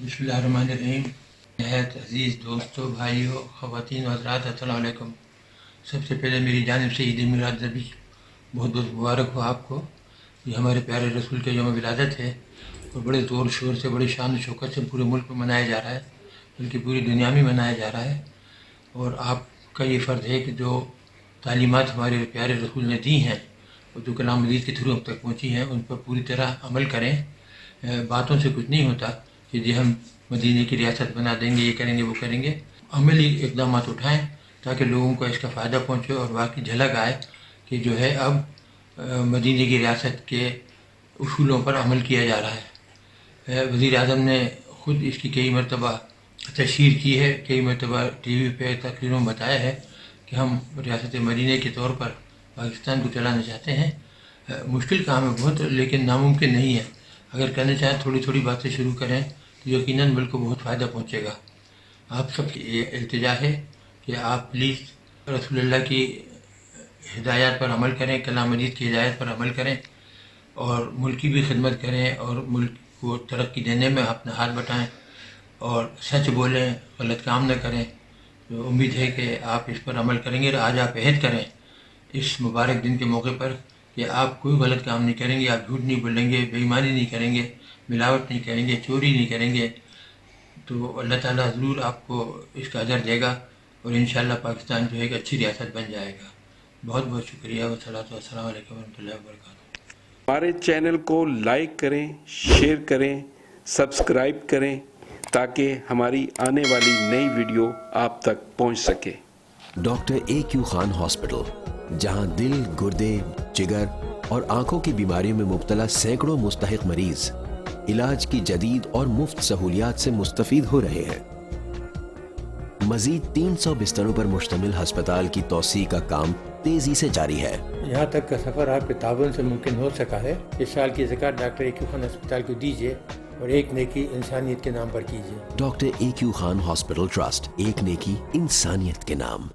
बिस्मिल्लाहिर्रहमानिर्रहीम। नहायत अज़ीज़ दोस्तों, भाइयों, ख़वातीन हज़रात, अस्सलाम वालेकुम। सबसे पहले मेरी जानिब से ईद मिलाद नबी बहुत बहुत मुबारक हो आपको। ये हमारे प्यारे रसूल के यौम विलादत है और बड़े ज़ोर शोर से, बड़ी शान शौकत से पूरे मुल्क में मनाया जा रहा है, बल्कि पूरी दुनिया में मनाया जा रहा है। और आपका ये फ़र्ज़ है कि जो तालीमात हमारे प्यारे रसूल ने दी हैं और जो कलाम मजीद के थ्रू हम तक पहुँची हैं, उन पर पूरी तरह अमल करें। बातों से कुछ नहीं होता कि जी हम मदीने की रियासत बना देंगे, ये करेंगे, वो करेंगे। अमली इक़दाम उठाएँ ताकि लोगों को इसका फ़ायदा पहुँचे और वाकई झलक आए कि जो है अब मदीने की रियासत के उसूलों पर अमल किया जा रहा है। वज़ीर आज़म ने ख़ुद इसकी कई मरतबा तशहीर की है, कई मरतबा TV पे तकरीरों में बताया है कि हम रियासत मदीने के तौर पर पाकिस्तान को चलाना चाहते हैं। मुश्किल काम है बहुत, लेकिन नामुमकिन नहीं है। अगर करना चाहें, थोड़ी थोड़ी बातें शुरू करें तो यकीनन मुल्क को बहुत फ़ायदा पहुँचेगा। आप सबकी इल्तिजा है कि आप प्लीज़ रसूलुल्लाह की हिदायत पर अमल करें, कलाम मजीद की हिदायत पर अमल करें और मुल्क की भी खिदमत करें और मुल्क को तरक्की देने में अपना हाथ बटाएं और सच बोलें, गलत काम न करें। तो उम्मीद है कि आप इस पर अमल करेंगे और आज आप अहद करें इस मुबारक दिन के मौके पर कि आप कोई गलत काम नहीं करेंगे, आप झूठ नहीं बोलेंगे, बेईमानी नहीं करेंगे, मिलावट नहीं करेंगे, चोरी नहीं करेंगे। तो अल्लाह ताला ज़रूर आपको इसका अजर देगा और इंशाअल्लाह पाकिस्तान जो है एक अच्छी रियासत बन जाएगा। बहुत बहुत शुक्रिया। वस्सलातु वस्सलामु अलैकुम वरहमतुल्लाहि वबरकातुहू। हमारे चैनल को लाइक करें, शेयर करें, सब्सक्राइब करें ताकि हमारी आने वाली नई वीडियो आप तक पहुंच सके। डॉक्टर AQ खान हॉस्पिटल, जहां दिल, गुर्दे, जिगर और आंखों की बीमारियों में मुब्तला सैकड़ों मुस्तहिक मरीज इलाज की जदीद और मुफ्त सहूलियात से मुस्तफीद हो रहे हैं। मजीद 300 बिस्तरों पर मुश्तमिल हस्पताल की तौसी का काम तेजी से जारी है। यहाँ तक का सफ़र आपके ताबन से मुमकिन हो सका है। इस साल की ज़कात डॉक्टर AQ खान अस्पताल को दीजिए और एक नेकी इंसानियत के नाम पर कीजिए। Doctor AQ Khan hospital trust, एक नेकी इंसानियत के नाम।